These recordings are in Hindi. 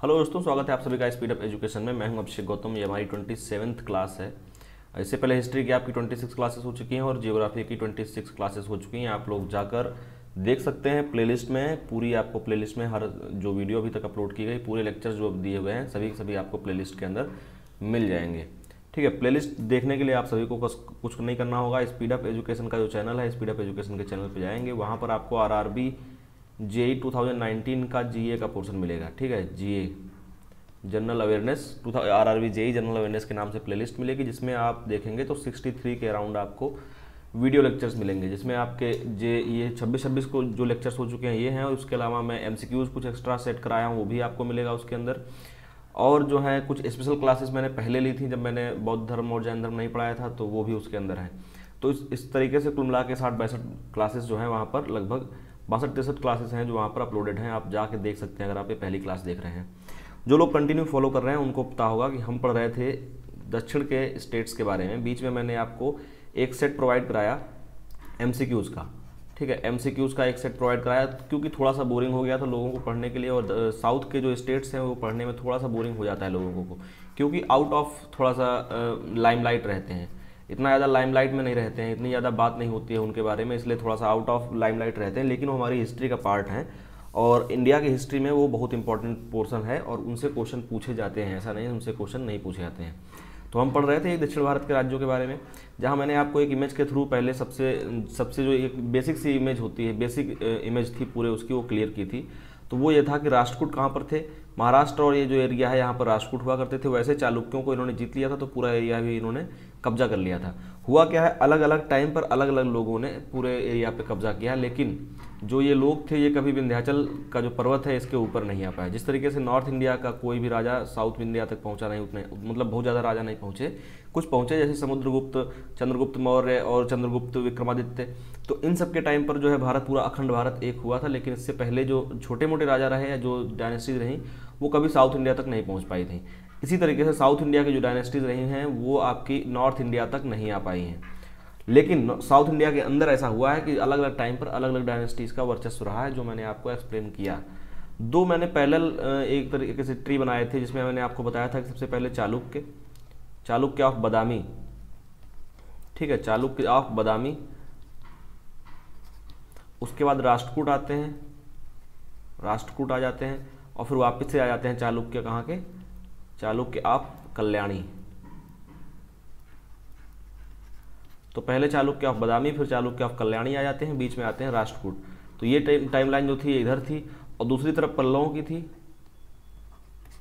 हेलो दोस्तों, स्वागत है आप सभी का स्पीड अप एजुकेशन में। मैं हूं अभिषेक गौतम। ये हमारी 27th क्लास है। इससे पहले हिस्ट्री की आपकी 26 क्लासेस हो चुकी हैं और जियोग्राफी की 26 क्लासेस हो चुकी हैं। आप लोग जाकर देख सकते हैं प्लेलिस्ट में, पूरी आपको प्लेलिस्ट में हर जो वीडियो अभी तक अपलोड की गई, पूरे लेक्चर्स जो दिए हुए हैं सभी आपको प्लेलिस्ट के अंदर मिल जाएंगे। ठीक है, प्लेलिस्ट देखने के लिए आप सभी को कुछ नहीं करना होगा। स्पीड अप एजुकेशन का जो चैनल है, स्पीड अप एजुकेशन के चैनल पर जाएंगे, वहाँ पर आपको RRB JEE 2019 का GA का पोर्शन मिलेगा। ठीक है, GA general awareness, RRB JEE general awareness के नाम से प्लेलिस्ट मिलेगी, जिसमें आप देखेंगे तो 63 के अराउंड आपको वीडियो लेक्चर्स मिलेंगे, जिसमें आपके ये 26 को जो लेक्चर्स हो चुके हैं ये हैं, और उसके अलावा मैं MCQs कुछ एक्स्ट्रा सेट कराया हूँ, वो भी आपको मिलेगा उसके अंदर। और जो है कुछ स्पेशल क्लासेस मैंने पहले ली थी जब मैंने बौद्ध धर्म और जैन धर्म नहीं पढ़ाया था, तो वो भी उसके अंदर है। तो इस तरीके से कुल मिला के 60-62 क्लासेस जो हैं वहाँ पर, लगभग 62-63 क्लासेस हैं जो वहाँ पर अपलोडेड हैं। आप जाके देख सकते हैं अगर आप ये पहली क्लास देख रहे हैं। जो लोग कंटिन्यू फॉलो कर रहे हैं उनको पता होगा कि हम पढ़ रहे थे दक्षिण के स्टेट्स के बारे में। बीच में मैंने आपको एक सेट प्रोवाइड कराया MCQs का। ठीक है, MCQs का एक सेट प्रोवाइड कराया क्योंकि थोड़ा सा बोरिंग हो गया था लोगों को पढ़ने के लिए, और साउथ के जो स्टेट्स हैं वो पढ़ने में थोड़ा सा बोरिंग हो जाता है लोगों को, क्योंकि आउट ऑफ थोड़ा सा लाइमलाइट रहते हैं, इतना ज़्यादा लाइमलाइट में नहीं रहते हैं, इतनी ज़्यादा बात नहीं होती है उनके बारे में, इसलिए थोड़ा सा आउट ऑफ लाइमलाइट रहते हैं। लेकिन वो हमारी हिस्ट्री का पार्ट है और इंडिया की हिस्ट्री में वो बहुत इंपॉर्टेंट पोर्शन है और उनसे क्वेश्चन पूछे जाते हैं, ऐसा नहीं है उनसे क्वेश्चन नहीं पूछे जाते हैं। तो हम पढ़ रहे थे दक्षिण भारत के राज्यों के बारे में, जहाँ मैंने आपको एक इमेज के थ्रू पहले सबसे जो एक बेसिक सी इमेज होती है, बेसिक इमेज थी पूरे उसकी, वो क्लियर की थी। तो वो ये था कि राष्ट्रकूट कहाँ पर थे, महाराष्ट्र और ये जो एरिया है यहाँ पर राष्ट्रकूट हुआ करते थे। वैसे चालुक्यों को इन्होंने जीत लिया था तो पूरा एरिया भी इन्होंने कब्जा कर लिया था। हुआ क्या है, अलग अलग टाइम पर अलग अलग लोगों ने पूरे एरिया पे कब्जा किया, लेकिन जो ये लोग थे ये कभी विंध्याचल का जो पर्वत है इसके ऊपर नहीं आ पाए। जिस तरीके से नॉर्थ इंडिया का कोई भी राजा साउथ इंडिया तक पहुंचा नहीं, उतने मतलब बहुत ज़्यादा राजा नहीं पहुंचे, कुछ पहुंचे जैसे समुद्रगुप्त, चंद्रगुप्त मौर्य और चंद्रगुप्त विक्रमादित्य। तो इन सब के टाइम पर जो है भारत पूरा अखंड भारत एक हुआ था, लेकिन इससे पहले जो छोटे मोटे राजा रहे या जो डायनेस्टीज रहीं वो कभी साउथ इंडिया तक नहीं पहुँच पाई थी। इसी तरीके से साउथ इंडिया की जो डायनेस्टीज रही हैं वो आपकी नॉर्थ इंडिया तक नहीं आ पाई हैं। लेकिन साउथ इंडिया के अंदर ऐसा हुआ है कि अलग अलग टाइम पर अलग अलग डायनेस्टीज का वर्चस्व रहा है, जो मैंने आपको एक्सप्लेन किया। दो मैंने पैरेलल एक तरीके से ट्री बनाए थे, जिसमें मैंने आपको बताया था कि सबसे पहले चालुक्य ऑफ बादामी। ठीक है, चालुक्य ऑफ बादामी, उसके बाद राष्ट्रकूट आते हैं, राष्ट्रकूट आ जाते हैं, और फिर वापस से आ जाते हैं चालुक्य, कहाँ के, चालुक्य ऑफ कल्याणी। तो पहले चालुक्य ऑफ बादामी, फिर चालुक्य ऑफ कल्याणी आ जाते हैं, बीच में आते हैं राष्ट्रकूट। तो ये टाइमलाइन जो थी इधर थी, और दूसरी तरफ पल्लवों की थी।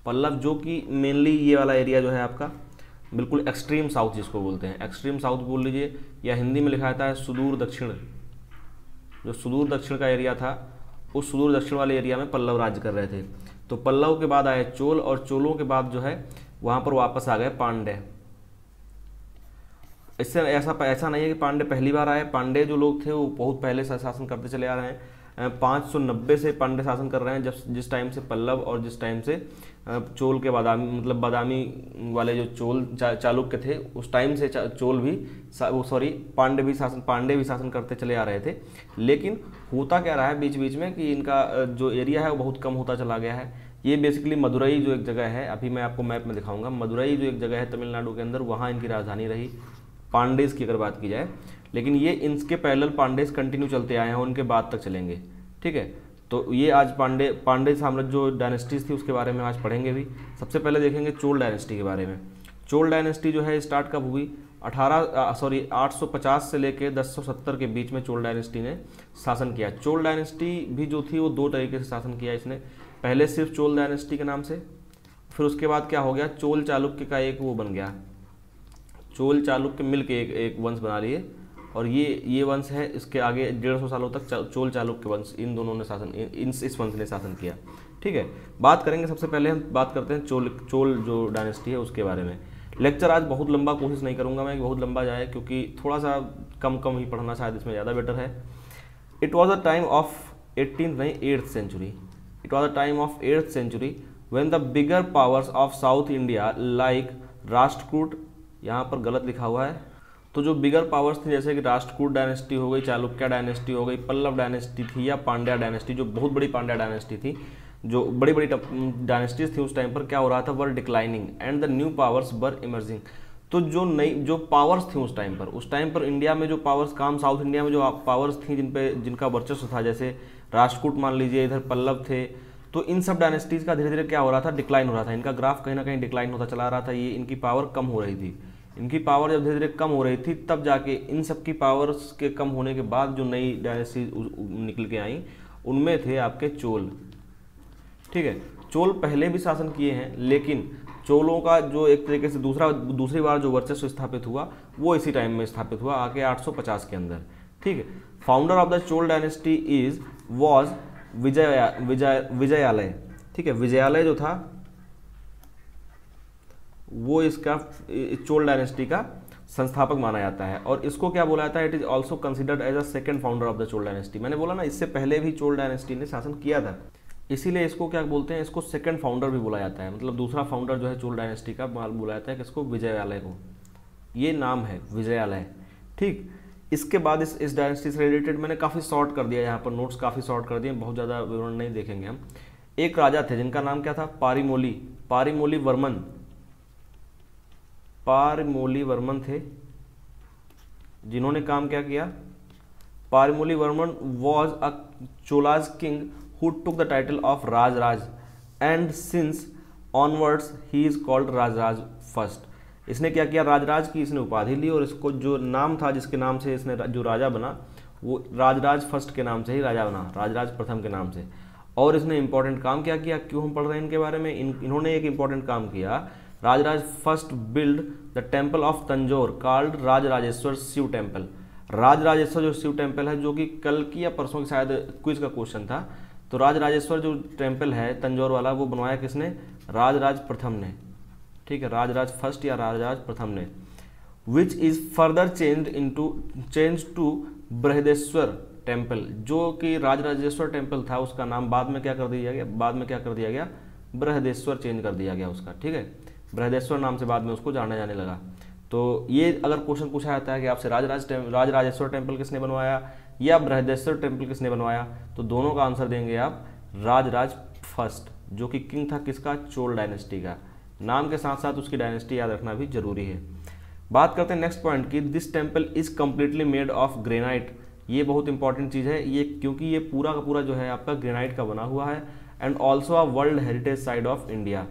पल्लव जो कि मेनली ये वाला एरिया जो है आपका बिल्कुल एक्सट्रीम साउथ जिसको बोलते हैं, एक्सट्रीम साउथ बोल लीजिए, या हिंदी में लिखा जाता है सुदूर दक्षिण। जो सुदूर दक्षिण का एरिया था, उस सुदूर दक्षिण वाले एरिया में पल्लव राज्य कर रहे थे। तो पल्लव के बाद आए चोल, और चोलों के बाद जो है वहाँ पर वापस आ गए पांडे। इससे ऐसा नहीं है कि पांडे पहली बार आए। पांडे जो लोग थे वो बहुत पहले से शासन करते चले आ रहे हैं। 590 से पांडे शासन कर रहे हैं, जिस टाइम से पल्लव और जिस टाइम से चोल के बादामी, मतलब बादामी वाले जो चोल चालुक्य थे, उस टाइम से चोल भी पांडे भी शासन करते चले आ रहे थे। लेकिन होता क्या रहा है बीच बीच में कि इनका जो एरिया है वो बहुत कम होता चला गया है। ये बेसिकली मदुरई जो एक जगह है, अभी मैं आपको मैप में दिखाऊंगा, मदुरई जो एक जगह है तमिलनाडु के अंदर, वहाँ इनकी राजधानी रही पांडेस की अगर बात की जाए। लेकिन ये इनके पैरेलल पांडेस कंटिन्यू चलते आए हैं, उनके बाद तक चलेंगे। ठीक है, तो ये आज पांडे साम्राज्य जो डायनेस्टीज थी उसके बारे में आज पढ़ेंगे भी। सबसे पहले देखेंगे चोल डायनेस्टी के बारे में। चोल डायनेस्टी जो है स्टार्ट कब हुई, 850 से लेके 1070 के बीच में चोल डायनेस्टी ने शासन किया। चोल डायनेस्टी भी जो थी वो दो तरीके से शासन किया इसने। पहले सिर्फ चोल डायनेस्टी के नाम से, फिर उसके बाद क्या हो गया, चोल चालुक्य का एक वो बन गया, चोल चालुक्य मिल के एक वंश बना लिए, और ये वंश है, इसके आगे 150 सालों तक चोल चालुक्य वंश, इन दोनों ने शासन, इस वंश ने शासन किया। ठीक है, बात करेंगे सबसे पहले हम बात करते हैं चोल जो डायनेस्टी है उसके बारे में। लेक्चर आज बहुत लंबा कोशिश नहीं करूंगा मैं कि बहुत लंबा जाए, क्योंकि थोड़ा सा कम ही पढ़ना शायद इसमें ज़्यादा बेटर है। It was a time of 18th नहीं 8th century, it was a time of 8th century when the bigger powers of south India like Rashtrakuta, यहाँ पर गलत लिखा हुआ है, तो जो बिगर पावर्स थी जैसे कि राष्ट्रकूट डायनेस्टी हो गई, चालुक्य डायनेस्टी हो गई, पल्लव डायनेस्टी थी, या पांड्या डायनेस्टी जो बहुत बड़ी पांड्या डायनेस्टी थी, जो बड़ी बड़ी डायनेस्टीज थी उस टाइम पर क्या हो रहा था, were declining and the new powers were emerging. तो जो पावर्स थी उस टाइम पर इंडिया में जो पावर्स, काम साउथ इंडिया में जो पावर्स थी जिनका वर्चस्व था, जैसे राष्ट्रकूट मान लीजिए, इधर पल्लव थे, तो इन सब डायनेस्टीज का धीरे धीरे क्या हो रहा था, डिक्लाइन हो रहा था, इनका ग्राफ कहीं ना कहीं डिक्लाइन होता चला रहा था, ये इनकी पावर कम हो रही थी। इनकी पावर जब धीरे धीरे कम हो रही थी तब जाके इन सब की पावर्स के कम होने के बाद जो नई डायनेस्टी निकल के आई उनमें थे आपके चोल। ठीक है, चोल पहले भी शासन किए हैं, लेकिन चोलों का जो एक तरीके से दूसरी बार जो वर्चस्व स्थापित हुआ वो इसी टाइम में स्थापित हुआ, आके 850 के अंदर। ठीक है, founder of the Chola dynasty was Vijayalaya. ठीक है, विजयालय जो था वो इसका चोल डायनेस्टी का संस्थापक माना जाता है, और इसको क्या बोला जाता है, it is also considered as a second founder of the Chola dynasty. मैंने बोला ना, इससे पहले भी चोल डायनेस्टी ने शासन किया था, इसीलिए इसको क्या बोलते हैं, इसको सेकंड फाउंडर भी बोला जाता है, मतलब दूसरा फाउंडर जो है चोल डायनेस्टी का बोला जाता है किसको, विजयालय को, ये नाम है विजयालय। ठीक, इसके बाद इस डायनेस्टी से रिलेटेड मैंने काफ़ी शॉर्ट कर दिया, यहाँ पर नोट्स काफ़ी शॉर्ट कर दिए, बहुत ज़्यादा विवरण नहीं देखेंगे हम। एक राजा थे जिनका नाम क्या था, पारीमोली वर्मन थे, जिन्होंने काम क्या किया, पारीमोली Varman was a Cholas king who took the title of Rajaraja and since onwards he is called Rajaraja first. इसने क्या किया, राजराज की इसने उपाधि ली, और इसको जो नाम था जिसके नाम से इसने जो राजा बना वो राजराज फर्स्ट के नाम से ही राजा बना, राजराज प्रथम के नाम से। और इसने इंपॉर्टेंट काम क्या किया, क्यों हम पढ़ रहे हैं इनके बारे में, इन्होंने एक इंपॉर्टेंट काम किया, Rajaraja first build the temple of Tanjore called Rajarajeshwara Shiva temple. Rajarajeshwara जो शिव टेम्पल है, जो कि कल की या परसों की शायद क्विज का क्वेश्चन था, तो राजराजेश्वर जो टेम्पल है तंजौर वाला, वो बनवाया किसने, राजराज प्रथम ने। ठीक है, राजराज फर्स्ट या राजराज प्रथम ने। Which is further change to Brihadeeswara temple, जो कि राजराजेश्वर टेम्पल था उसका नाम बाद में क्या कर दिया गया, बृहदेश्वर चेंज कर दिया गया उसका। ठीक है, बृहदेश्वर नाम से बाद में उसको जाना जाने लगा। तो ये अगर क्वेश्चन पूछा जाता है कि आपसे राजराजेश्वर टेम्पल किसने बनवाया या बृहदेश्वर टेम्पल किसने बनवाया, तो दोनों का आंसर देंगे आप राजराज फर्स्ट, जो कि किंग था किसका, चोल डायनेस्टी का। नाम के साथ साथ उसकी डायनेस्टी याद रखना भी जरूरी है। बात करते हैं नेक्स्ट पॉइंट की, this temple is completely made of granite. ये बहुत इंपॉर्टेंट चीज़ है ये, क्योंकि ये पूरा का पूरा जो है आपका ग्रेनाइट का बना हुआ है, and also a world heritage site of India.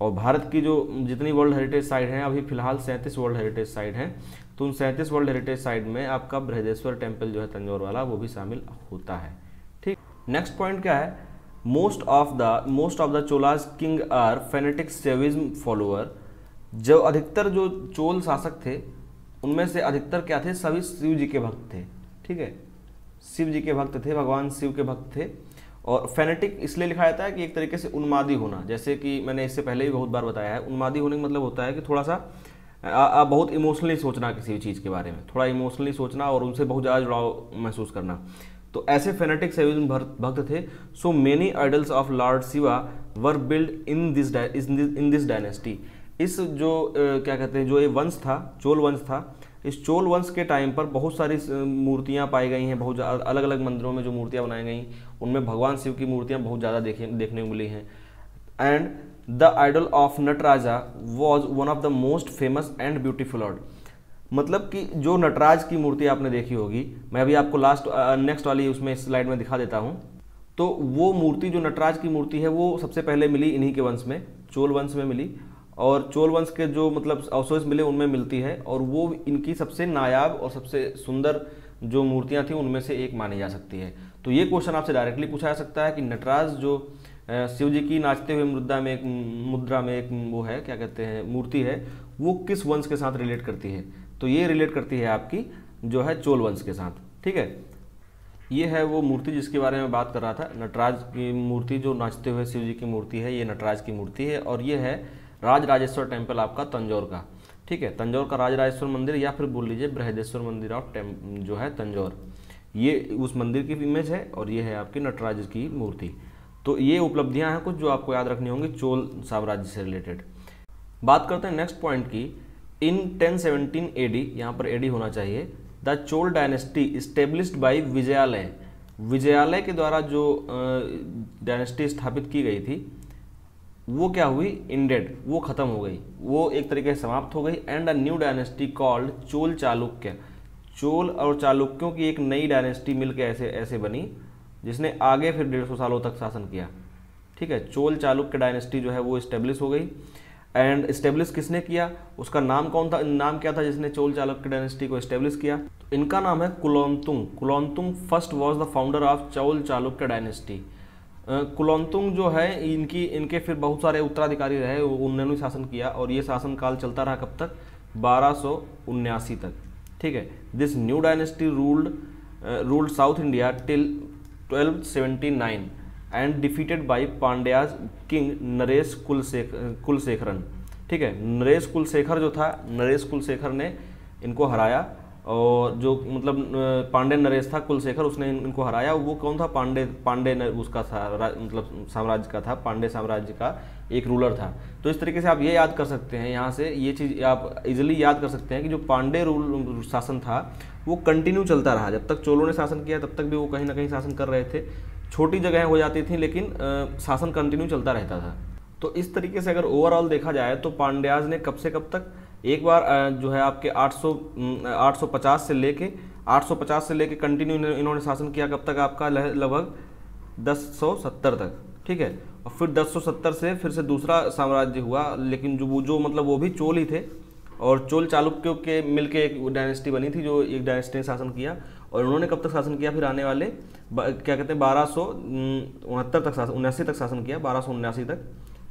और भारत की जो जितनी वर्ल्ड हेरिटेज साइट हैं, अभी फिलहाल 37 वर्ल्ड हेरिटेज साइट हैं, तो उन 37 वर्ल्ड हेरिटेज साइट में आपका बृहदेश्वर टेम्पल जो है तंजौर वाला, वो भी शामिल होता है। ठीक, नेक्स्ट पॉइंट क्या है, most of the Cholas king are fanatic Shaivism follower. जो अधिकतर जो चोल शासक थे उनमें से अधिकतर क्या थे, सभी शिव जी के भक्त थे। ठीक है, शिव जी के भक्त थे, भगवान शिव के भक्त थे। और फेनेटिक इसलिए लिखा जाता है कि एक तरीके से उन्मादी होना, जैसे कि मैंने इससे पहले भी बहुत बार बताया है, उन्मादी होने का मतलब होता है कि थोड़ा सा बहुत इमोशनली सोचना किसी चीज़ के बारे में, थोड़ा इमोशनली सोचना और उनसे बहुत ज़्यादा जुड़ाव महसूस करना। तो ऐसे फेनेटिक शैविज्म भक्त थे। So many idols of Lord Shiva were build in this dynasty. इस जो क्या कहते हैं, जो ये वंश था, चोल वंश था, इस चोल वंश के टाइम पर बहुत सारी मूर्तियाँ पाई गई हैं, बहुत अलग अलग मंदिरों में जो मूर्तियाँ बनाई गई उनमें भगवान शिव की मूर्तियाँ बहुत ज़्यादा देखने को मिली हैं। And the idol of Nataraja was one of the most famous and beautiful art. मतलब कि जो नटराज की मूर्ति आपने देखी होगी, मैं अभी आपको नेक्स्ट वाली उसमें स्लाइड में दिखा देता हूँ। तो वो मूर्ति जो नटराज की मूर्ति है वो सबसे पहले मिली इन्हीं के वंश में, चोल वंश में मिली, और चोल वंश के जो मतलब अवशेष मिले उनमें मिलती है, और वो इनकी सबसे नायाब और सबसे सुंदर जो मूर्तियाँ थी उनमें से एक मानी जा सकती है। तो ये क्वेश्चन आपसे डायरेक्टली पूछा जा सकता है कि नटराज जो शिव जी की नाचते हुए मुद्रा में एक वो है, क्या कहते हैं, मूर्ति है, वो किस वंश के साथ रिलेट करती है। तो ये रिलेट करती है आपकी जो है चोल वंश के साथ। ठीक है, ये है वो मूर्ति जिसके बारे में बात कर रहा था, नटराज की मूर्ति, जो नाचते हुए शिव जी की मूर्ति है, ये नटराज की मूर्ति है। और ये है राजराजेश्वर टेम्पल आपका तंजौर का। ठीक है, तंजौर का राजराजेश्वर मंदिर, या फिर बोल लीजिए बृहदेश्वर मंदिर ऑफ जो है तंजौर, ये उस मंदिर की इमेज है, और ये है आपकी नटराज की मूर्ति। तो ये उपलब्धियां हैं कुछ जो आपको याद रखनी होंगी चोल साम्राज्य से रिलेटेड। बात करते हैं नेक्स्ट पॉइंट की, इन 1017 AD, यहाँ पर AD होना चाहिए, the Chola dynasty established bye Vijayalaya Vijayalaya के द्वारा जो डायनेस्टी स्थापित की गई थी वो क्या हुई, इंडेड, वो खत्म हो गई, वो एक तरीके से समाप्त हो गई। And a new dynasty called Chola Chalukya, Chola और चालुक्यों की एक नई डायनेस्टी मिलकर ऐसे ऐसे बनी जिसने आगे फिर 150 सालों तक शासन किया। ठीक है, चोल चालुक्य डायनेस्टी जो है वो इस्टेब्लिश हो गई। एंड इस्टेब्लिश किसने किया, उसका नाम कौन था, नाम क्या था जिसने चोल चालुक्य डायनेस्टी को इस्टेब्लिश किया, तो इनका नाम है Kulottunga. Kulottunga first was the founder of Chola Chalukya dynasty. Kulottunga जो है इनके फिर बहुत सारे उत्तराधिकारी रहे, उन्होंने शासन किया और ये शासन काल चलता रहा कब तक, 1279 तक। ठीक है, this new dynasty ruled South India till 1279 and defeated by Pandyas king Naresh Kulasekaran. ठीक है, नरेश कुलशेखर जो था, नरेश कुलशेखर ने इनको हराया, और जो मतलब पांड्य नरेश था, कुलशेखर उसने इनको हराया। वो कौन था, पांडे उसका था, मतलब साम्राज्य का था, पांडे साम्राज्य का एक रूलर था। तो इस तरीके से आप ये याद कर सकते हैं, यहाँ से ये चीज़ आप इजीली याद कर सकते हैं कि जो पांडे रूल शासन था वो कंटिन्यू चलता रहा। जब तक चोलों ने शासन किया तब तक भी वो कहीं ना कहीं शासन कर रहे थे, छोटी जगहें हो जाती थी लेकिन शासन कंटिन्यू चलता रहता था। तो इस तरीके से अगर ओवरऑल देखा जाए तो पांड्याज ने कब से कब तक, एक बार जो है आपके 850 से लेके कंटिन्यू इन्होंने शासन किया, कब तक आपका, लगभग 1070 तक। ठीक है, और फिर 1070 से फिर से दूसरा साम्राज्य हुआ, लेकिन जो मतलब वो भी चोल ही थे, और चोल चालुक्यों के मिलके एक डायनेस्टी बनी थी, जो एक डायनेस्टी ने शासन किया। और उन्होंने कब तक शासन किया, फिर आने वाले क्या कहते हैं 1269 तक शासन, 79 तक शासन किया, 1279 तक।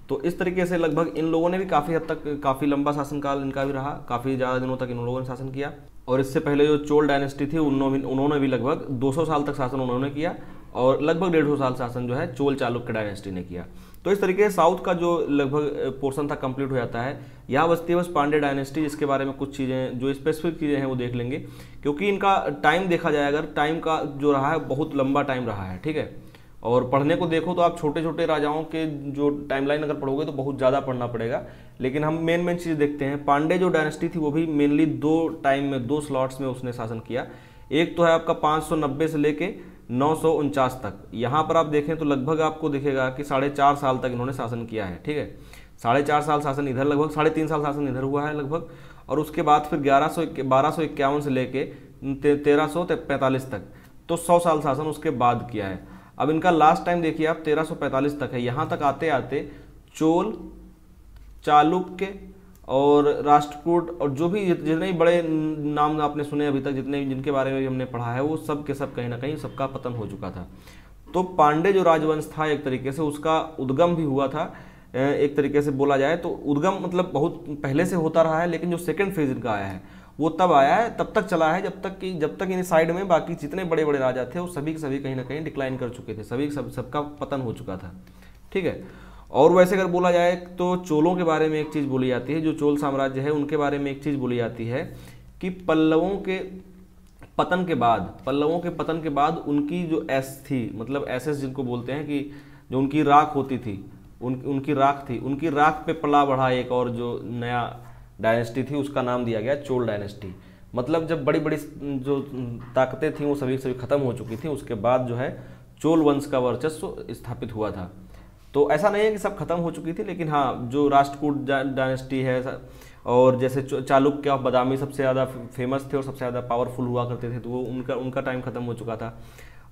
तो इस तरीके से लगभग इन लोगों ने भी काफ़ी हद तक, काफ़ी लंबा शासनकाल इनका भी रहा, काफ़ी ज़्यादा दिनों तक इन लोगों ने शासन किया। और इससे पहले जो चोल डायनेस्टी थी उन्होंने भी लगभग 200 साल तक शासन उन्होंने किया, और लगभग 150 साल शासन जो है चोल चालुक्य डायनेस्टी ने किया। तो इस तरीके से साउथ का जो लगभग पोर्शन था कंप्लीट हो जाता है। यहाँ बचती है बस पांड्य डायनेस्टी, जिसके बारे में कुछ चीज़ें जो स्पेसिफिक चीज़ें हैं वो देख लेंगे, क्योंकि इनका टाइम देखा जाए, अगर टाइम का जो रहा है बहुत लंबा टाइम रहा है। ठीक है, और पढ़ने को देखो तो आप छोटे छोटे राजाओं के जो टाइमलाइन अगर पढ़ोगे तो बहुत ज़्यादा पढ़ना पड़ेगा, लेकिन हम मेन चीज़ देखते हैं। पांडे जो डायनेस्टी थी वो भी मेनली 2 स्लॉट्स में उसने शासन किया। एक तो है आपका 590 से लेके 949 तक। यहाँ पर आप देखें तो लगभग आपको दिखेगा कि 4.5 साल तक इन्होंने शासन किया है। ठीक है, 4.5 साल शासन इधर, लगभग 3.5 साल शासन इधर हुआ है लगभग, और उसके बाद फिर 1251 से लेके 1345 तक, तो 100 साल शासन उसके बाद किया है। अब इनका लास्ट टाइम देखिए आप 1345 तक है। यहाँ तक आते आते चोल, चालुक्य और राष्ट्रकूट और जो भी जितने भी बड़े नाम आपने सुने अभी तक, जिनके बारे में हमने पढ़ा है, वो सब के सब कहीं ना कहीं सबका पतन हो चुका था। तो पांडे जो राजवंश था एक तरीके से उसका उद्गम भी हुआ था, एक तरीके से बोला जाए तो उद्गम मतलब बहुत पहले से होता रहा है, लेकिन जो सेकेंड फेज इनका आया है वो तब आया है, तब तक चला है जब तक इन साइड में बाकी जितने बड़े बड़े राजा थे वो सभी के सभी कहीं ना कहीं डिक्लाइन कर चुके थे, सबका पतन हो चुका था। ठीक है, और वैसे अगर बोला जाए तो चोलों के बारे में एक चीज़ बोली जाती है, जो चोल साम्राज्य है उनके बारे में एक चीज़ बोली जाती है कि पल्लवों के पतन के बाद उनकी जो एस थी, मतलब एसेस जिनको बोलते हैं कि जो उनकी राख होती थी, उनकी राख पे पला बढ़ा एक और जो नया डायनेस्टी थी, उसका नाम दिया गया चोल डायनेस्टी। मतलब जब बड़ी बड़ी जो ताकतें थी वो सभी खत्म हो चुकी थी, उसके बाद जो है चोल वंश का वर्चस्व स्थापित हुआ था। तो ऐसा नहीं है कि सब खत्म हो चुकी थी, लेकिन हाँ जो राष्ट्रकूट डायनेस्टी है और जैसे चालुक्य और बादामी सबसे ज़्यादा फेमस थे और सबसे ज़्यादा पावरफुल हुआ करते थे, तो वो उनका टाइम खत्म हो चुका था।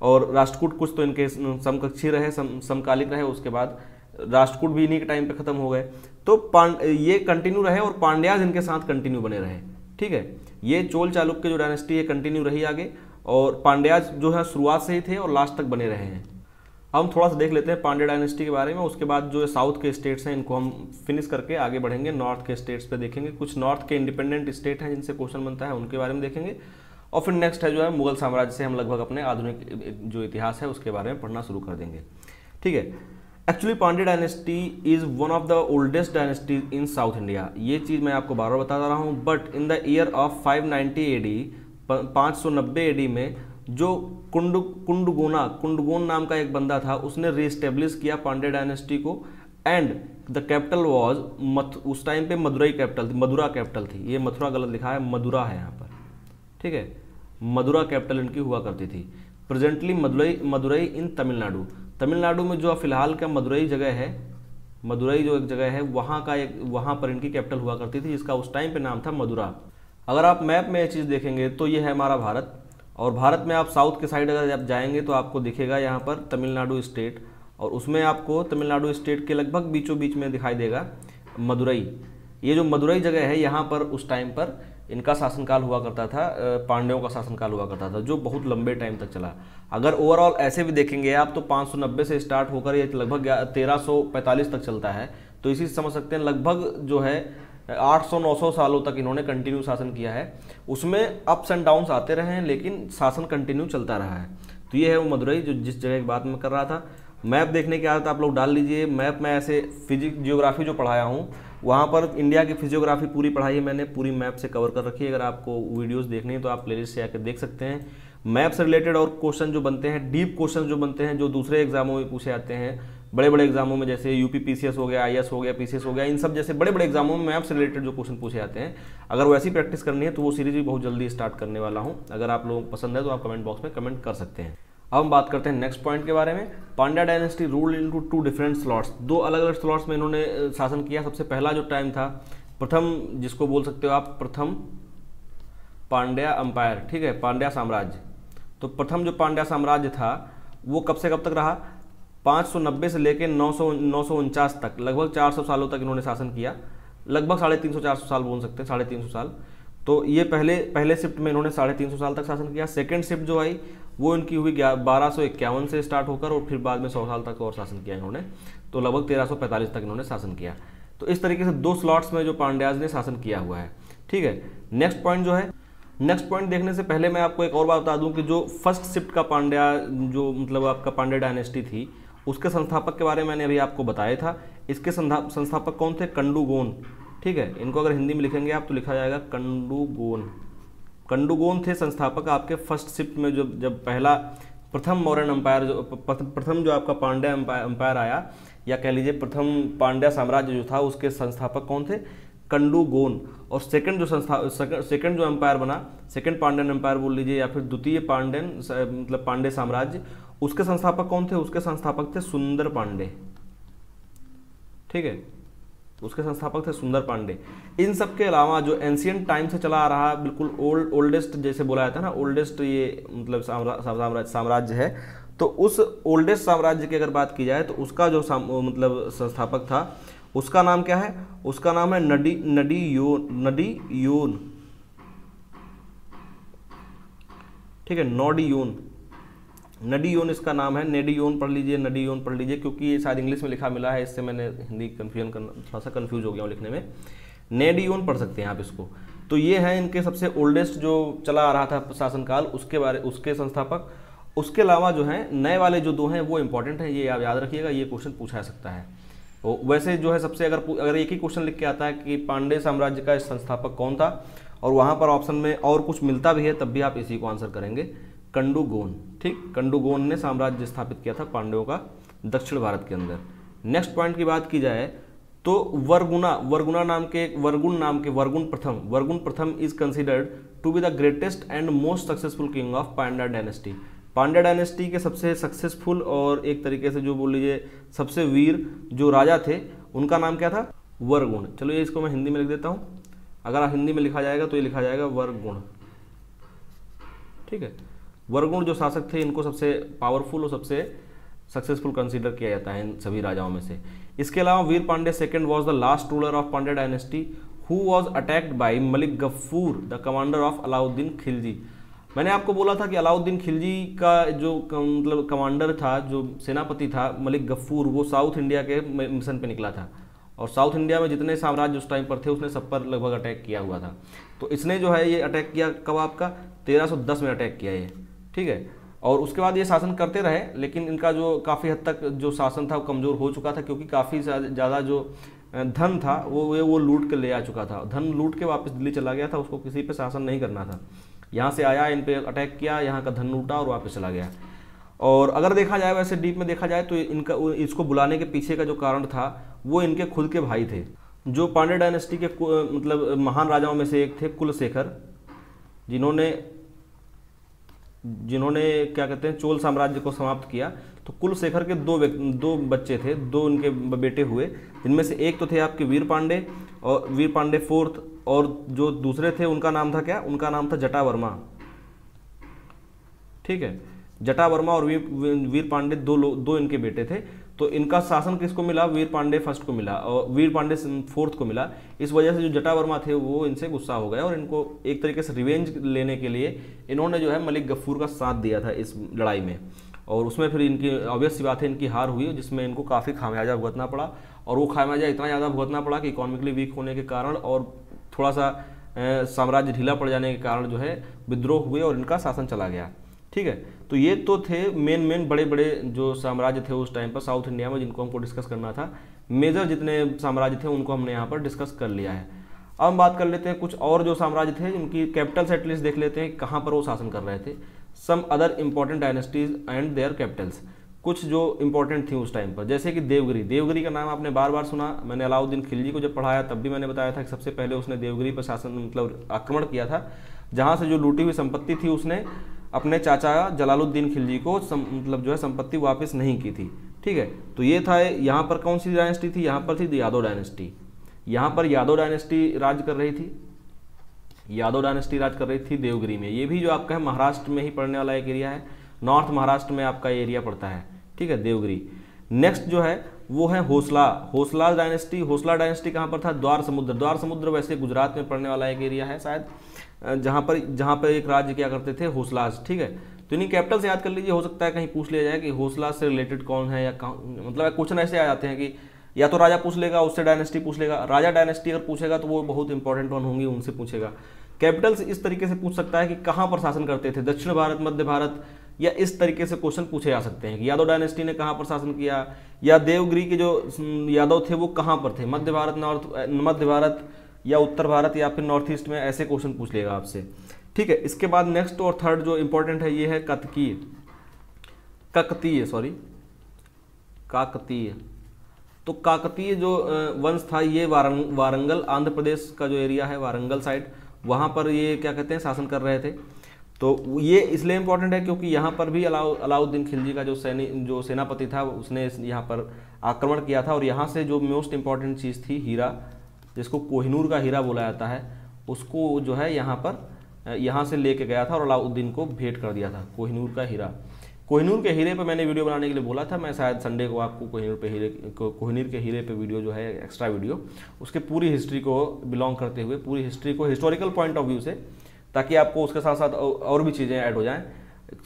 और राष्ट्रकूट कुछ तो इनके समकक्षी रहे, समकालिक रहे, उसके बाद राष्ट्रकूट भी इन्हीं के टाइम पे खत्म हो गए। तो ये कंटिन्यू रहे और पांड्याज इनके साथ कंटिन्यू बने रहे। ठीक है, ये चोल चालुक्य जो डायनेस्टी है कंटिन्यू रही आगे, और पांड्याज जो है शुरुआत से ही थे और लास्ट तक बने रहे हैं। हम थोड़ा सा देख लेते हैं पांड्या डायनेस्टी के बारे में, उसके बाद जो साउथ के स्टेट्स हैं इनको हम फिनिश करके आगे बढ़ेंगे, नॉर्थ के स्टेट्स पे देखेंगे। कुछ नॉर्थ के इंडिपेंडेंट स्टेट हैं जिनसे क्वेश्चन बनता है, उनके बारे में देखेंगे। और फिर नेक्स्ट है जो है मुगल साम्राज्य से हम लगभग अपने आधुनिक जो इतिहास है उसके बारे में पढ़ना शुरू कर देंगे। ठीक है, actually Pandya dynasty is one of the oldest dynasties in south India. ये चीज़ मैं आपको बार बार बता रहा हूँ। But in the year of 590 AD 590 AD में जो कुंडगोन नाम का एक बंदा था, उसने रीस्टेब्लिश किया पांड्या डायनेस्टी को। एंड द कैपिटल वाज उस टाइम पे मदुरई कैपिटल थी, मदुरा कैपिटल थी। ये मथुरा गलत लिखा है, मदुरा है यहाँ पर। ठीक है, मदुरा कैपिटल इनकी हुआ करती थी। प्रेजेंटली मदुरई इन तमिलनाडु। तमिलनाडु में जो फिलहाल का मदुरई जगह है, मदुरई जो एक जगह है वहाँ पर इनकी कैपिटल हुआ करती थी, जिसका उस टाइम पे नाम था मदुरा। अगर आप मैप में ये चीज़ देखेंगे तो ये है हमारा भारत, और भारत में आप साउथ के साइड अगर आप जाएंगे तो आपको दिखेगा यहाँ पर तमिलनाडु स्टेट, और उसमें आपको तमिलनाडु स्टेट के लगभग बीचों बीच में दिखाई देगा मदुरई। ये जो मदुरई जगह है यहाँ पर उस टाइम पर इनका शासनकाल हुआ करता था, पांड्यों का शासनकाल हुआ करता था, जो बहुत लंबे टाइम तक चला। अगर ओवरऑल ऐसे भी देखेंगे आप तो 590 से स्टार्ट होकर ये लगभग 1345 तक चलता है। तो इसी से समझ सकते हैं लगभग जो है 800-900 सालों तक इन्होंने कंटिन्यू शासन किया है। उसमें अप्स एंड डाउन्स आते रहे हैं, लेकिन शासन कंटिन्यू चलता रहा है। तो ये है वो मदुरई, जो जिस जगह की बात मैं कर रहा था। मैप देखने की आदत आप लोग डाल लीजिए। मैप में ऐसे फिजिक्स जियोग्राफी जो पढ़ाया हूँ, वहाँ पर इंडिया की फिजियोग्राफी पूरी पढ़ाई है मैंने, पूरी मैप से कवर कर रखी है। अगर आपको वीडियोस देखनी है तो आप प्लेलिस्ट से आकर देख सकते हैं। मैप से रिलेटेड और क्वेश्चन जो बनते हैं, डीप क्वेश्चन जो बनते हैं, जो दूसरे एग्जामों में पूछे जाते हैं, बड़े बड़े एग्जामों में, जैसे यूपी पीसीएस हो गया, आईएएस हो गया, पीसीएस हो गया, इन सब जैसे बड़े बड़े एग्जामों में मैप से रिलेटेड जो क्वेश्चन पूछे जाते हैं, अगर वैसी प्रैक्टिस करनी है तो वो सीरीज भी बहुत जल्दी स्टार्ट करने वाला हूँ। अगर आप लोगों को पसंद है तो आप कमेंट बॉक्स में कमेंट कर सकते हैं। अब हम बात करते हैं नेक्स्ट पॉइंट के बारे में। Pandya dynasty ruled into 2 different slots. 2 अलग अलग स्लॉट्स में इन्होंने शासन किया। सबसे पहला जो टाइम था, प्रथम जिसको बोल सकते हो आप प्रथम पांड्या अंपायर, ठीक है, पांड्या साम्राज्य। तो प्रथम जो पांड्या साम्राज्य था वो कब से कब तक रहा? 590 से लेकर 949 तक, लगभग 400 सालों तक इन्होंने शासन किया। लगभग 350-400 साल बोल सकते हैं, 350 साल। तो ये पहले शिफ्ट में इन्होंने 350 साल तक शासन किया। सेकंड शिफ्ट जो आई वो इनकी हुई 1251 से स्टार्ट होकर, और फिर बाद में 100 साल तक और शासन किया इन्होंने। तो लगभग 1345 तक इन्होंने शासन किया। तो इस तरीके से 2 स्लॉट्स में जो पांड्याज ने शासन किया हुआ है, ठीक है। नेक्स्ट पॉइंट जो है, नेक्स्ट पॉइंट देखने से पहले मैं आपको एक और बात बता दूं कि जो फर्स्ट शिफ्ट का पांड्या, जो मतलब आपका पांड्या डायनेस्टी थी, उसके संस्थापक के बारे में मैंने अभी आपको बताया था। इसके संस्थापक कौन थे? कंडूगोन, ठीक है। इनको अगर हिंदी में लिखेंगे आप तो लिखा जाएगा कंडूगोन। कंडूगोन थे संस्थापक आपके फर्स्ट शिफ्ट में। जब पहला प्रथम मौर्यन अंपायर, जो प्रथम जो आपका पांड्या अंपायर आया, या कह लीजिए प्रथम पांड्या साम्राज्य जो था, उसके संस्थापक कौन थे? कंडूगोन। और सेकंड जो अंपायर बना, सेकंड पांड्यन अंपायर बोल लीजिए, या फिर द्वितीय पांड्यन मतलब पांड्य साम्राज्य, उसके संस्थापक कौन थे? उसके संस्थापक थे सुंदर पांडे, ठीक है। उसके संस्थापक थे सुंदर पांडे। इन सब के अलावा जो एंशियंट टाइम से चला आ रहा, बिल्कुल ओल्डेस्ट जैसे बोला जाता है ना, ओल्डेस्ट ये मतलब साम्राज्य है। तो उस ओल्डेस्ट साम्राज्य की अगर बात की जाए तो उसका जो मतलब संस्थापक था, उसका नाम क्या है? उसका नाम है नडीयोन, ठीक है, नडीयोन इसका नाम है। नेडियोन पढ़ लीजिए, नडीयोन पढ़ लीजिए, क्योंकि ये शायद इंग्लिश में लिखा मिला है, इससे मैंने हिंदी कन्फ्यूजन करना, थोड़ा सा कन्फ्यूज हो गया हूँ लिखने में। नेडियोन पढ़ सकते हैं आप इसको। तो ये है इनके सबसे ओल्डेस्ट जो चला आ रहा था शासनकाल, उसके संस्थापक। उसके अलावा जो है नए वाले जो 2 हैं वो इंपॉर्टेंट हैं, ये आप याद रखिएगा, ये क्वेश्चन पूछा जा सकता है। वैसे जो है सबसे अगर एक ही क्वेश्चन लिख के आता है कि पांड्य साम्राज्य का संस्थापक कौन था, और वहाँ पर ऑप्शन में और कुछ मिलता भी है, तब भी आप इसी को आंसर करेंगे, कंडूगोन, ठीक। कंडूगोन ने साम्राज्य स्थापित किया था पांड्यों का दक्षिण भारत के अंदर। नेक्स्ट पॉइंट की बात की जाए तो वर्गुण प्रथम is considered to be the greatest and most successful king of Pandya dynasty. Pandya dynasty के सबसे सक्सेसफुल और एक तरीके से जो बोल लीजिए सबसे वीर जो राजा थे, उनका नाम क्या था? वर्गुण। चलो ये इसको मैं हिंदी में लिख देता हूँ। अगर हिंदी में लिखा जाएगा तो ये लिखा जाएगा वर्गुण, ठीक है। वर्गुण जो शासक थे, इनको सबसे पावरफुल और सबसे सक्सेसफुल कंसीडर किया जाता है इन सभी राजाओं में से। इसके अलावा Veer Pandya second was the last ruler of Pandya dynasty who was attacked by Malik Gafur the commander of Alauddin Khilji. मैंने आपको बोला था कि अलाउद्दीन खिलजी का जो मतलब कमांडर था, जो सेनापति था मलिक गफ्फूर, वो साउथ इंडिया के मिशन पे निकला था, और साउथ इंडिया में जितने साम्राज्य उस टाइम पर थे उसने सब पर लगभग अटैक किया हुआ था। तो इसने जो है ये अटैक किया कब? आपका 1310 में अटैक किया ये, ठीक है। और उसके बाद ये शासन करते रहे, लेकिन इनका जो काफ़ी हद तक जो शासन था वो कमज़ोर हो चुका था, क्योंकि काफ़ी ज़्यादा जो धन था वो लूट के ले आ चुका था। धन लूट के वापस दिल्ली चला गया था, उसको किसी पे शासन नहीं करना था। यहाँ से आया, इन पे अटैक किया, यहाँ का धन लूटा और वापस चला गया। और अगर देखा जाए, वैसे डीप में देखा जाए तो इसको बुलाने के पीछे का जो कारण था वो इनके खुद के भाई थे, जो पांड्या डायनेस्टी के मतलब महान राजाओं में से एक थे कुलशेखर, जिन्होंने जिन्होंने क्या कहते हैं चोल साम्राज्य को समाप्त किया। तो कुलशेखर के दो बच्चे थे, दो उनके बेटे हुए, जिनमें से एक तो थे आपके वीर पांडे, और वीर पांडे फोर्थ, और जो दूसरे थे उनका नाम था क्या, उनका नाम था जटावर्मा। ठीक है, जटावर्मा और वीर पांडे दो इनके बेटे थे। तो इनका शासन किसको मिला, वीर पांडे फर्स्ट को मिला और वीर पांडे फोर्थ को मिला। इस वजह से जो जटावर्मा थे वो इनसे गुस्सा हो गए और इनको एक तरीके से रिवेंज लेने के लिए इन्होंने जो है मलिक गफ्फूर का साथ दिया था इस लड़ाई में। और उसमें फिर इनकी ऑब्वियस सी बात है इनकी हार हुई, जिसमें इनको काफ़ी खामियाजा भुगतना पड़ा। और वो खामियाजा इतना ज़्यादा भुगतना पड़ा कि इकोनॉमिकली वीक होने के कारण और थोड़ा सा साम्राज्य ढीला पड़ जाने के कारण जो है विद्रोह हुए और इनका शासन चला गया। ठीक है, तो ये तो थे मेन बड़े बड़े जो साम्राज्य थे उस टाइम पर साउथ इंडिया में, जिनको हमको डिस्कस करना था। मेजर जितने साम्राज्य थे उनको हमने यहाँ पर डिस्कस कर लिया है। अब हम बात कर लेते हैं कुछ और जो साम्राज्य थे जिनकी कैपिटल्स एटलीस्ट देख लेते हैं कहाँ पर वो शासन कर रहे थे। Some other important dynasties and their capitals, कुछ जो इंपॉर्टेंट थी उस टाइम पर, जैसे कि देवगिरी। देवगिरी का नाम आपने बार बार सुना, मैंने अलाउद्दीन खिलजी को जब पढ़ाया तब भी मैंने बताया था कि सबसे पहले उसने देवगिरी पर शासन मतलब आक्रमण किया था, जहाँ से जो लूटी हुई संपत्ति थी उसने अपने चाचा जलालुद्दीन खिलजी को मतलब जो है संपत्ति वापस नहीं की थी। ठीक है, तो ये था। यहाँ पर कौन सी डायनेस्टी थी, यहाँ पर थी यादव डायनेस्टी। यहाँ पर यादव डायनेस्टी राज कर रही थी, यादव डायनेस्टी राज कर रही थी देवगिरी में। ये भी जो आपका है महाराष्ट्र में ही पड़ने वाला एक एरिया है, नॉर्थ महाराष्ट्र में आपका एरिया पड़ता है। ठीक है, देवगिरी। नेक्स्ट जो है वो है होसला डायनेस्टी। होसला डायनेस्टी कहाँ पर था, द्वार समुद्र वैसे गुजरात में पड़ने वाला एक एरिया है शायद, जहाँ पर एक राज्य क्या करते थे, होसलाज। ठीक है, तो इन्हीं कैपिटल से याद कर लीजिए, हो सकता है कहीं पूछ लिया जाए कि होसला से रिलेटेड कौन है, या मतलब क्वेश्चन ऐसे आ जाते हैं कि या तो राजा पूछ लेगा, उससे डायनेस्टी पूछ लेगा। राजा डायनेस्टी अगर पूछेगा तो वो बहुत इंपॉर्टेंट वन होंगी, उनसे पूछेगा। कैपिटल्स इस तरीके से पूछ सकता है कि कहाँ पर शासन करते थे, दक्षिण भारत, मध्य भारत, या इस तरीके से क्वेश्चन पूछे जा सकते हैं कि यादव डायनेस्टी ने कहाँ पर शासन किया, या देवगिरी के जो यादव थे वो कहाँ पर थे, मध्य भारत या उत्तर भारत या फिर नॉर्थ ईस्ट में, ऐसे क्वेश्चन पूछ लेगा आपसे। ठीक है, इसके बाद नेक्स्ट और थर्ड जो इंपॉर्टेंट है ये है काकतीय। तो काकतीय जो वंश था ये वारंगल, आंध्र प्रदेश का जो एरिया है वारंगल साइड, वहाँ पर ये क्या कहते हैं शासन कर रहे थे। तो ये इसलिए इंपॉर्टेंट है क्योंकि यहाँ पर भी अलाउद्दीन खिलजी का जो सेनापति था उसने यहाँ पर आक्रमण किया था। और यहाँ से जो मोस्ट इंपॉर्टेंट चीज़ थी हीरा, जिसको कोहिनूर का हीरा बोला जाता है, उसको जो है यहाँ से लेके गया था और अलाउद्दीन को भेंट कर दिया था कोहिनूर का हीरा। कोहिनूर के हीरे पे मैंने वीडियो बनाने के लिए बोला था, मैं शायद संडे को आपको कोहिनूर के हीरे पे वीडियो जो है एक्स्ट्रा वीडियो, उसके पूरी हिस्ट्री को बिलोंग करते हुए, पूरी हिस्ट्री को हिस्टोरिकल पॉइंट ऑफ व्यू से, ताकि आपको उसके साथ साथ और भी चीज़ें ऐड हो जाएं।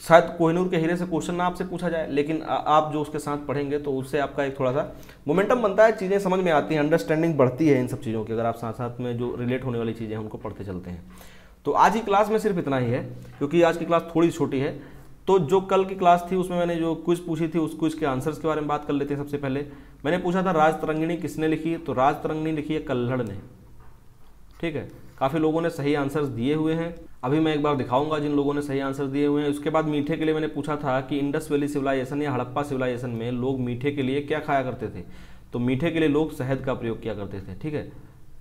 शायद कोहिनूर के हीरे से क्वेश्चन ना आपसे पूछा जाए, लेकिन आप जो उसके साथ पढ़ेंगे तो उससे आपका एक थोड़ा सा मोमेंटम बनता है, चीज़ें समझ में आती हैं, अंडरस्टैंडिंग बढ़ती है इन सब चीज़ों की, अगर आप साथ साथ में जो रिलेट होने वाली चीज़ें उनको पढ़ते चलते हैं। तो आज की क्लास में सिर्फ इतना ही है, क्योंकि आज की क्लास थोड़ी छोटी है। तो जो कल की क्लास थी उसमें मैंने जो क्विज पूछी थी उस क्विज के आंसर्स के बारे में बात कर लेते हैं। सबसे पहले मैंने पूछा था राजतरंगिणी किसने लिखी, तो राजतरंगिणी लिखी है कल्हड़ ने। ठीक है, काफ़ी लोगों ने सही आंसर्स दिए हुए हैं, अभी मैं एक बार दिखाऊंगा जिन लोगों ने सही आंसर दिए हुए हैं। उसके बाद मीठे के लिए मैंने पूछा था कि इंडस वैली सिविलाइजेशन या हड़प्पा सिविलाइजेशन में लोग मीठे के लिए क्या खाया करते थे, तो मीठे के लिए लोग शहद का प्रयोग किया करते थे। ठीक है,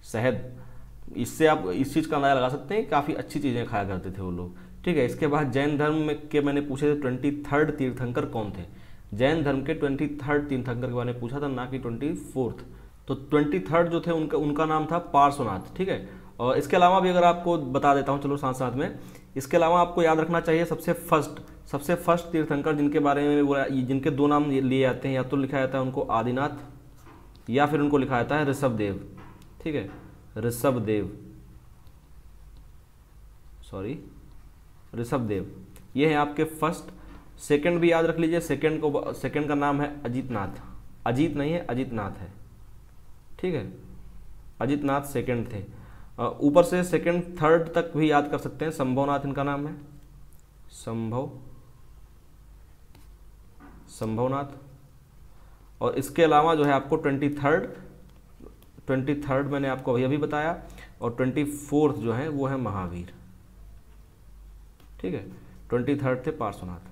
शहद, इससे आप इस चीज़ का अंदाजा लगा सकते हैं, काफ़ी अच्छी चीज़ें खाया करते थे वो लोग। ठीक है, इसके बाद जैन धर्म के मैंने पूछे थे 23rd तीर्थंकर कौन थे, जैन धर्म के 23rd तीर्थंकर के बारे में पूछा था, ना कि 24th। तो 23rd जो थे उनका नाम था पार्श्वनाथ। ठीक है, और इसके अलावा भी अगर आपको बता देता हूँ, चलो साथ साथ में, इसके अलावा आपको याद रखना चाहिए सबसे फर्स्ट तीर्थंकर जिनके बारे में जिनके दो नाम लिए जाते हैं, या तो लिखा जाता है उनको आदिनाथ या फिर उनको लिखा जाता है ऋषभदेव। ठीक है, ऋषभदेव, ये है आपके फर्स्ट। सेकंड भी याद रख लीजिए, सेकंड का नाम है अजितनाथ, अजीत नहीं है, अजितनाथ है। ठीक है, अजितनाथ सेकंड थे। ऊपर से सेकंड थर्ड तक भी याद कर सकते हैं, संभवनाथ इनका नाम है, संभवनाथ। और इसके अलावा जो है आपको 23rd मैंने आपको अभी बताया, और 24th जो है वो है महावीर। ठीक है, 23rd थे पार्श्वनाथ।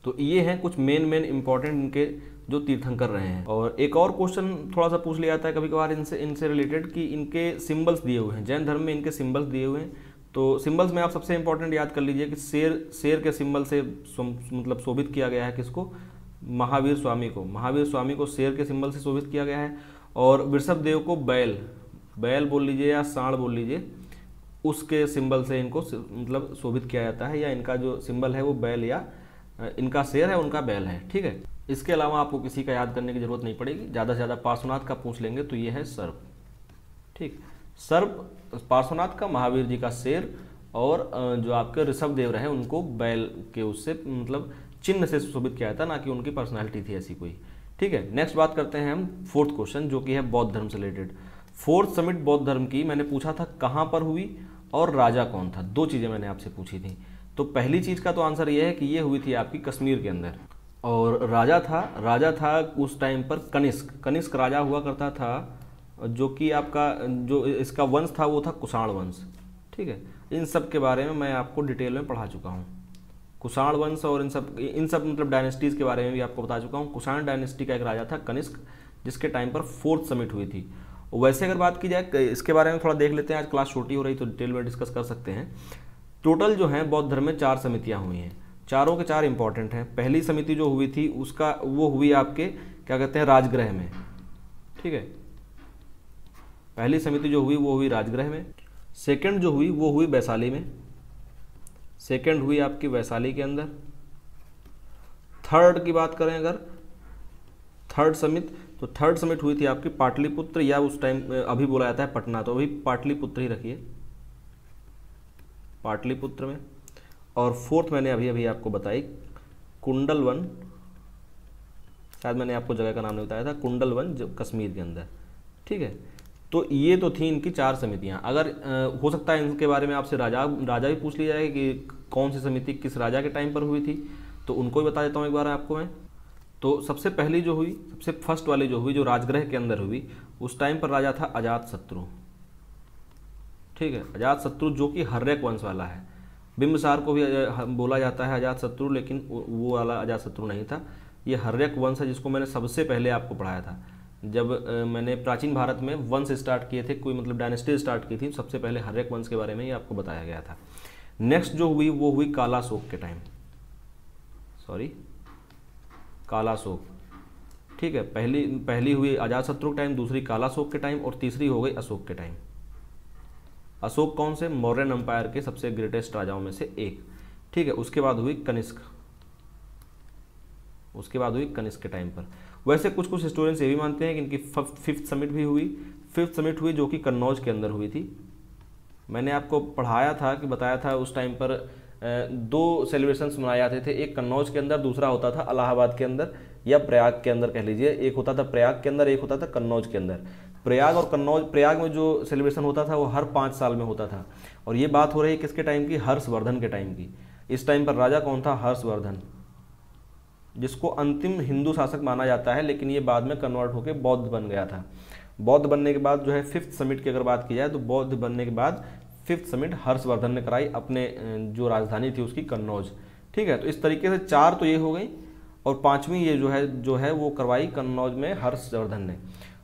तो ये हैं कुछ मेन इंपॉर्टेंट इनके जो तीर्थंकर रहे हैं। और एक और क्वेश्चन थोड़ा सा पूछ लिया जाता है कभी कभार इनसे रिलेटेड कि इनके सिंबल्स दिए हुए हैं, जैन धर्म में इनके सिंबल्स दिए हुए हैं। तो सिंबल्स में आप सबसे इंपॉर्टेंट याद कर लीजिए कि शेर के सिंबल से मतलब शोभित किया गया है किसको, महावीर स्वामी को। महावीर स्वामी को शेर के सिंबल से शोभित किया गया है। और वृषभ देव को बैल बोल लीजिए या सांड बोल लीजिए, उसके सिंबल से इनको मतलब शोभित किया जाता है, या इनका जो सिंबल है वो बैल, या इनका शेर है उनका बैल है। ठीक है, इसके अलावा आपको किसी का याद करने की जरूरत नहीं पड़ेगी। ज़्यादा से ज़्यादा पार्श्वनाथ का पूछ लेंगे तो ये है सर्प। ठीक, सर्प पार्श्वनाथ का, महावीर जी का शेर, और जो आपके ऋषभ देव रहे उनको बैल के उससे मतलब चिन्ह से शोभित किया जाता, ना कि उनकी पर्सनैलिटी थी ऐसी कोई। ठीक है, नेक्स्ट बात करते हैं हम फोर्थ क्वेश्चन, जो कि है बौद्ध धर्म से रिलेटेड। फोर्थ समिट बौद्ध धर्म की मैंने पूछा था कहाँ पर हुई और राजा कौन था। दो चीज़ें मैंने आपसे पूछी थी। तो पहली चीज़ का तो आंसर ये है कि ये हुई थी आपकी कश्मीर के अंदर, और राजा था उस टाइम पर कनिष्क राजा हुआ करता था, जो कि आपका जो इसका वंश था वो था कुषाण वंश। ठीक है, इन सब के बारे में मैं आपको डिटेल में पढ़ा चुका हूँ। कुषाण वंश और इन सब मतलब डायनेस्टीज़ के बारे में भी आपको बता चुका हूँ। कुषाण डायनेस्टी का एक राजा था कनिष्क, जिसके टाइम पर फोर्थ समिट हुई थी। वैसे अगर बात की जाए इसके बारे में थोड़ा देख लेते हैं, आज क्लास छोटी हो रही तो डिटेल में डिस्कस कर सकते हैं। टोटल जो है बौद्ध धर्म में 4 समितियाँ हुई हैं, चारों के 4 इंपॉर्टेंट हैं। पहली समिति जो हुई थी वो हुई आपके क्या कहते हैं राजगृह में। ठीक है, पहली समिति जो हुई वो हुई राजगृह में। सेकंड जो हुई वो हुई वैशाली में, सेकंड हुई आपकी वैशाली के अंदर। थर्ड की बात करें अगर थर्ड समिट, तो थर्ड समिट हुई थी आपकी पाटलिपुत्र, या उस टाइम अभी बोला जाता है पटना, तो अभी पाटलिपुत्र ही रखिए, पाटलिपुत्र में। और फोर्थ मैंने अभी आपको बताई कुंडलवन, शायद मैंने आपको जगह का नाम नहीं बताया था, कुंडलवन जो कश्मीर के अंदर। ठीक है, तो ये तो थी इनकी 4 समितियाँ। अगर हो सकता है इनके बारे में आपसे राजा भी पूछ लिया जाए कि कौन सी समिति किस राजा के टाइम पर हुई थी, तो उनको भी बता देता हूँ एक बार आपको मैं। तो सबसे पहली जो हुई, सबसे फर्स्ट वाली जो हुई, जो राजगृह के अंदर हुई, उस टाइम पर राजा था अजातशत्रु। ठीक है, अजातशत्रु जो कि हर्यक वंश वाला है। बिंबिसार को भी बोला जाता है अजातशत्रु, लेकिन वो वाला अजातशत्रु नहीं था, ये हर्यक वंश है, जिसको मैंने सबसे पहले आपको पढ़ाया था जब मैंने प्राचीन भारत में वंश स्टार्ट किए थे, कोई मतलब डायनेस्टी स्टार्ट की थी, सबसे पहले हर्यक वंश के बारे में ही आपको बताया गया था। नेक्स्ट जो हुई वो हुई कालाशोक के टाइम, कालाशोक। ठीक है, पहली हुई अजातशत्रु के टाइम, दूसरी कालाशोक के टाइम, और तीसरी हो गई अशोक के टाइम। अशोक कौन से, मौर्यन एम्पायर के सबसे ग्रेटेस्ट राजाओं में से एक। ठीक है, उसके बाद हुई कनिष्क, के टाइम पर। वैसे कुछ हिस्टोरियंस ये भी मानते हैं कि इनकी फिफ्थ समिट भी हुई। फिफ्थ समिट हुई जो कि कन्नौज के अंदर हुई थी। मैंने आपको पढ़ाया था कि बताया था उस टाइम पर 2 सेलिब्रेशंस मनाए जाते थे, एक कन्नौज के अंदर, दूसरा होता था इलाहाबाद के अंदर या प्रयाग के अंदर कह लीजिए। एक होता था प्रयाग के अंदर, एक होता था कन्नौज के अंदर। प्रयाग और कन्नौज, प्रयाग में जो सेलिब्रेशन होता था वो हर 5 साल में होता था। और ये बात हो रही है किसके टाइम की, हर्षवर्धन के टाइम की। इस टाइम पर राजा कौन था, हर्षवर्धन, जिसको अंतिम हिंदू शासक माना जाता है, लेकिन ये बाद में कन्वर्ट होकर बौद्ध बन गया था। बौद्ध बनने के बाद जो है फिफ्थ समिट की अगर बात की जाए तो बौद्ध बनने के बाद फिफ्थ समिट हर्षवर्धन ने कराई, अपने जो राजधानी थी उसकी कन्नौज। ठीक है, तो इस तरीके से 4 तो ये हो गई, और 5वीं ये जो है वो करवाई कन्नौज में हर्षवर्धन ने।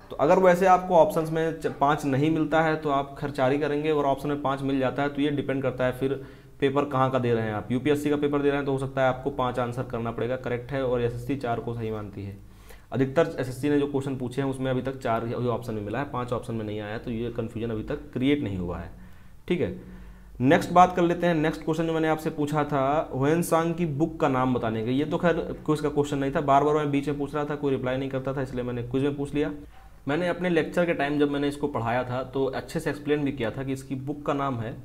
तो अगर वैसे आपको ऑप्शंस में 5 नहीं मिलता है तो आप खैर 4 ही करेंगे, और ऑप्शन में 5 मिल जाता है तो ये डिपेंड करता है फिर पेपर कहाँ का दे रहे हैं आप। यूपीएससी का पेपर दे रहे हैं तो हो सकता है आपको 5 आंसर करना पड़ेगा, करेक्ट है, और एसएससी 4 को सही मानती है। अधिकतर एसएससी ने जो क्वेश्चन पूछे हैं उसमें अभी तक 4 ही ऑप्शन में मिला है, 5 ऑप्शन में नहीं आया, तो ये कन्फ्यूजन अभी तक क्रिएट नहीं हुआ है। ठीक है, नेक्स्ट बात कर लेते हैं। नेक्स्ट क्वेश्चन जो मैंने आपसे पूछा था ह्वेनसांग की बुक का नाम बताने का, ये तो खैर क्विज का क्वेश्चन नहीं था, बार बार मैं बीच में पूछ रहा था, कोई रिप्लाई नहीं करता था, इसलिए मैंने क्विज में पूछ लिया। मैंने अपने लेक्चर के टाइम जब मैंने इसको पढ़ाया था तो अच्छे से एक्सप्लेन भी किया था कि इसकी बुक का नाम है,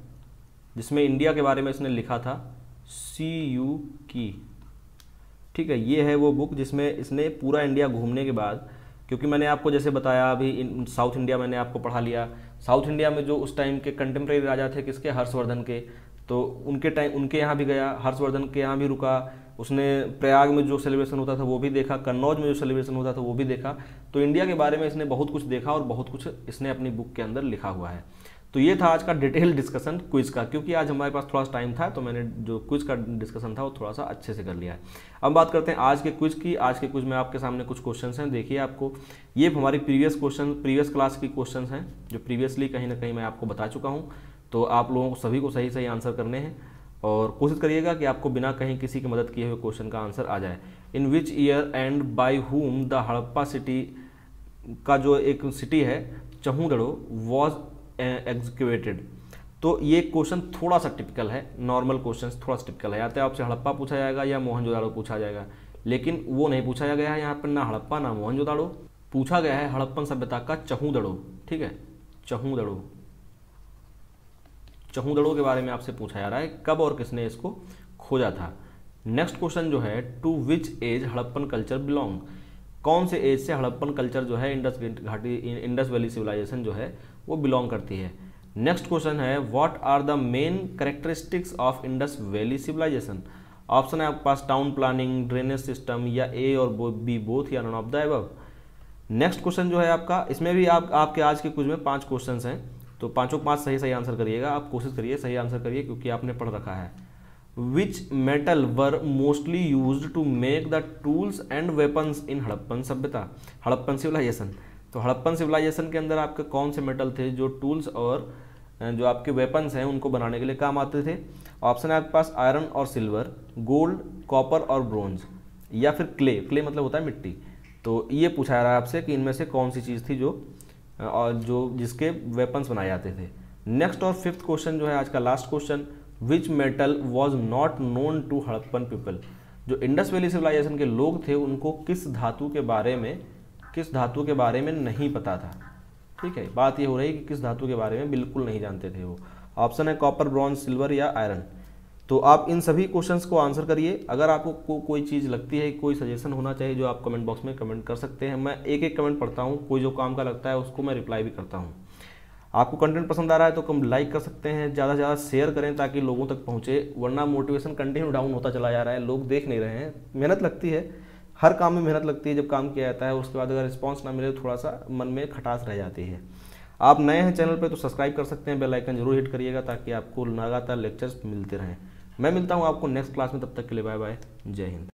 जिसमें इंडिया के बारे में इसने लिखा था, CU की। ठीक है, ये है वो बुक जिसमें इसने पूरा इंडिया घूमने के बाद, क्योंकि मैंने आपको जैसे बताया अभी साउथ इंडिया मैंने आपको पढ़ा लिया, साउथ इंडिया में जो उस टाइम के कंटेम्प्रेरी राजा थे किसके, हर्षवर्धन के, तो उनके यहाँ भी गया, हर्षवर्धन के यहाँ भी रुका, उसने प्रयाग में जो सेलिब्रेशन होता था वो भी देखा, कन्नौज में जो सेलिब्रेशन होता था वो भी देखा। तो इंडिया के बारे में इसने बहुत कुछ देखा और बहुत कुछ इसने अपनी बुक के अंदर लिखा हुआ है। तो ये था आज का डिटेल डिस्कशन क्विज का, क्योंकि आज हमारे पास थोड़ा सा टाइम था तो मैंने जो क्विज का डिस्कशन था वो थोड़ा सा अच्छे से कर लिया है। अब बात करते हैं आज के क्विज की। आज के क्विज में आपके सामने कुछ क्वेश्चंस हैं, देखिए आपको ये हमारी प्रीवियस क्लास की क्वेश्चंस हैं जो प्रीवियसली कहीं ना कहीं मैं आपको बता चुका हूँ। तो आप लोगों को सभी को सही सही आंसर करने हैं और कोशिश करिएगा कि आपको बिना कहीं किसी की मदद किए हुए क्वेश्चन का आंसर आ जाए। In which year and by whom the Harappa city का जो एक सिटी है चहूदड़ो वॉज एग्जीक्यूटेड। तो ये क्वेश्चन थोड़ा सा टिपिकल है, नॉर्मल क्वेश्चन थोड़ा सा टिपिकल है, या तो आपसे हड़प्पा पूछा जाएगा या मोहनजोदाड़ो पूछा जाएगा, लेकिन वो नहीं पूछा गया है यहाँ पर, ना हड़प्पा ना मोहनजोदाड़ो, पूछा गया है हड़प्पन सभ्यता का चहूदड़ो। ठीक है, चहूदड़ो के बारे में आपसे पूछा जा रहा है, कब और किसने इसको खोजा था। नेक्स्ट क्वेश्चन जो है, to which age Harappan culture belong, कौन से एज से हड़प्पन कल्चर जो है इंडस वैली सिविलाइजेशन जो है वो बिलोंग करती है। नेक्स्ट क्वेश्चन है, what are the main characteristics of Indus valley civilization. Option है आपके पास टाउन प्लानिंग, ड्रेनेज सिस्टम, या ए और बी बोथ, या none of the above. Next question जो है आपका, इसमें भी आपके आज के क्विज में 5 क्वेश्चन हैं, तो पांचों 5 सही आंसर करिएगा। आप कोशिश करिए सही आंसर करिए क्योंकि आपने पढ़ रखा है। Which metal were mostly used to make the tools and weapons in Harappan सभ्यता, हड़प्पन सिविलाइजेशन। तो हड़प्पन सिविलाइजेशन के अंदर आपके कौन से मेटल थे जो टूल्स और जो आपके वेपन्स हैं उनको बनाने के लिए काम आते थे। ऑप्शन है आपके पास आयरन और सिल्वर, गोल्ड, कॉपर और ब्रोंज, या फिर क्ले मतलब होता है मिट्टी। तो ये पूछा जा रहा है आपसे कि इनमें से कौन सी चीज़ थी जो जिसके वेपन्स बनाए जाते थे। नेक्स्ट और 5th क्वेश्चन जो है आज का last question, which metal was not known to Harappan people. जो इंडस वैली सिविलाइजेशन के लोग थे उनको किस धातु के बारे में नहीं पता था। ठीक है, बात ये हो रही है कि किस धातु के बारे में बिल्कुल नहीं जानते थे वो। ऑप्शन है कॉपर, ब्रॉन्ज, सिल्वर या आयरन। तो आप इन सभी क्वेश्चंस को आंसर करिए। अगर आपको कोई चीज़ लगती है, कोई सजेशन होना चाहिए, जो आप कमेंट बॉक्स में कमेंट कर सकते हैं। मैं एक कमेंट पढ़ता हूँ, कोई जो काम का लगता है उसको मैं रिप्लाई भी करता हूँ। आपको कंटेंट पसंद आ रहा है तो कम लाइक कर सकते हैं, ज़्यादा से ज़्यादा शेयर करें ताकि लोगों तक पहुँचे, वरना मोटिवेशन कंटिन्यू डाउन होता चला जा रहा है, लोग देख नहीं रहे हैं। मेहनत लगती है, हर काम में मेहनत लगती है, जब काम किया जाता है उसके बाद अगर रिस्पॉन्स ना मिले तो थोड़ा सा मन में खटास रह जाती है। आप नए हैं चैनल पे तो सब्सक्राइब कर सकते हैं, बेल आइकन जरूर हिट करिएगा ताकि आपको लगातार लेक्चर्स मिलते रहें। मैं मिलता हूँ आपको नेक्स्ट क्लास में, तब तक के लिए बाय बाय, जय हिंद।